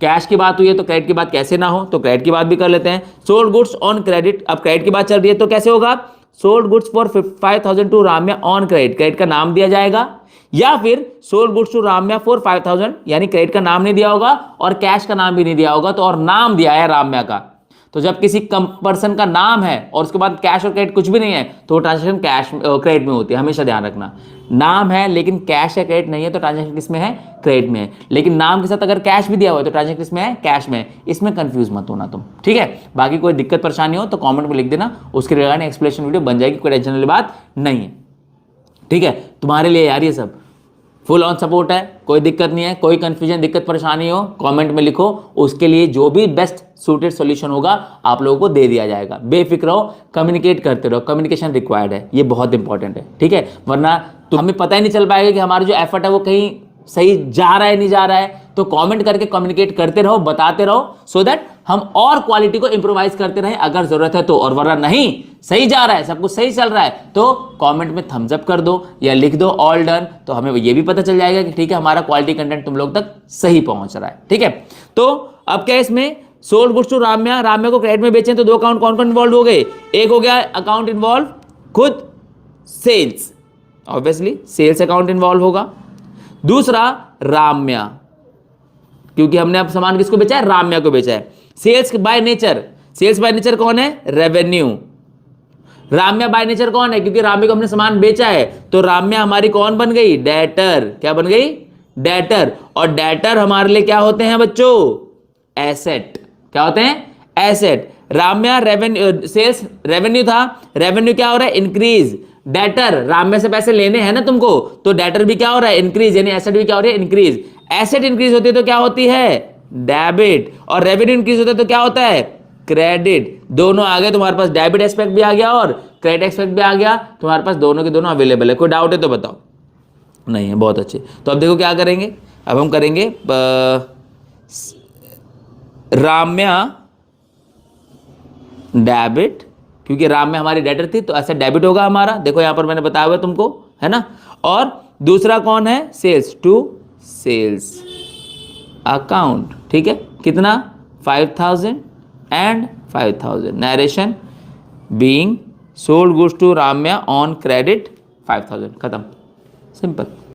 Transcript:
Cash की बात हुई है तो क्रेडिट की बात कैसे ना हो, तो क्रेडिट की बात भी कर लेते हैं। सोल्ड गुड्स ऑन क्रेडिट, अब क्रेडिट की बात चल रही है तो कैसे होगा, sold goods for 5,000 to Ramya on credit, credit का नाम दिया जाएगा, या फिर sold goods to Ramya for 5,000, यानी क्रेडिट का नाम नहीं दिया होगा और कैश का नाम भी नहीं दिया होगा, तो और नाम दिया है राम्या का। तो जब किसी पर्सन का नाम है और उसके बाद कैश और क्रेडिट कुछ भी नहीं है तो ट्रांजैक्शन कैश क्रेडिट में होती है, हमेशा ध्यान रखना। नाम है लेकिन कैश या क्रेडिट नहीं है तो ट्रांजैक्शन किस में है, क्रेडिट में है। लेकिन नाम के साथ अगर कैश भी दिया हुआ है तो ट्रांजैक्शन किस में है, कैश में है। इसमें कंफ्यूज मत होना तुम, ठीक है। बाकी कोई दिक्कत परेशानी हो तो कमेंट में लिख देना, उसके रिगार्डिंग एक्सप्लेनेशन वीडियो बन जाएगी, कोई टेंशन वाली बात नहीं है, ठीक है। तुम्हारे लिए यार ये सब फुल ऑन सपोर्ट है, कोई दिक्कत नहीं है। कोई कंफ्यूजन दिक्कत परेशानी हो कमेंट में लिखो, उसके लिए जो भी बेस्ट सूटेड सॉल्यूशन होगा आप लोगों को दे दिया जाएगा। बेफिक्र रहो, कम्युनिकेट करते रहो, कम्युनिकेशन रिक्वायर्ड है, ये बहुत इंपॉर्टेंट है, ठीक है। वरना तो हमें पता ही नहीं चल पाएगा कि हमारा जो एफर्ट है वो कहीं सही जा रहा है नहीं जा रहा है। तो कमेंट करके कम्युनिकेट करते रहो, बताते रहो, सो दैट हम और क्वालिटी को इंप्रोवाइज करते रहें अगर जरूरत है तो। और वरना नहीं, सही जा रहा है, सब कुछ सही चल रहा है तो कमेंट में थम्स अप कर दो या लिख दो ऑल डन, तो हमें ये भी पता चल जाएगा कि ठीक है हमारा क्वालिटी कंटेंट तुम लोग तक सही पहुंच रहा है, ठीक है। तो अब क्या इसमें sold goods to Ramya, Ramya को क्रेडिट में बेचें तो दो अकाउंट कौन कौन इन्वॉल्व हो गए, एक हो गया अकाउंट इन्वॉल्व खुद sales, obviously sales account involve होगा। दूसरा राम्या, क्योंकि हमने अब सामान किसको बेचा है, राम्या को बेचा है। Sales by nature, sales by nature कौन है, रेवेन्यू। राम्या बाय नेचर कौन है, क्योंकि राम्या को हमने सामान बेचा है तो राम्या हमारी कौन बन गई, डेटर। क्या बन गई, डेटर। और डेटर हमारे लिए क्या होते हैं बच्चों, एसेट। क्या होते हैं, asset. Ramya revenue, sales revenue था, रेवेन्यू क्या हो रहा है, इंक्रीज। डेटर, राम्या से पैसे लेने हैं ना तुमको, तो डेटर भी क्या हो रहा है, इंक्रीज, यानी एसेट भी क्या हो रही है, इंक्रीज। एसेट इंक्रीज होती है तो क्या होती है, डेबिट। और रेवेन्यू इंक्रीज होता है तो क्या होता है, क्रेडिट। दोनों आ गए तुम्हारे पास, डेबिट एस्पेक्ट भी आ गया और क्रेडिट एस्पेक्ट भी आ गया, तुम्हारे पास दोनों के दोनों अवेलेबल है। कोई डाउट है तो बताओ, नहीं है, बहुत अच्छे। तो अब देखो क्या करेंगे, अब हम करेंगे राम्या डेबिट, क्योंकि राम्या हमारी डेटर थी तो ऐसा डेबिट होगा हमारा, देखो यहां पर मैंने बताया हुआ तुमको, है ना। और दूसरा कौन है, सेल्स टू सेल्स अकाउंट, ठीक है। कितना, 5,000 and 5,000। Narration being sold goods to Ramya on credit 5,000, खत्म, सिंपल।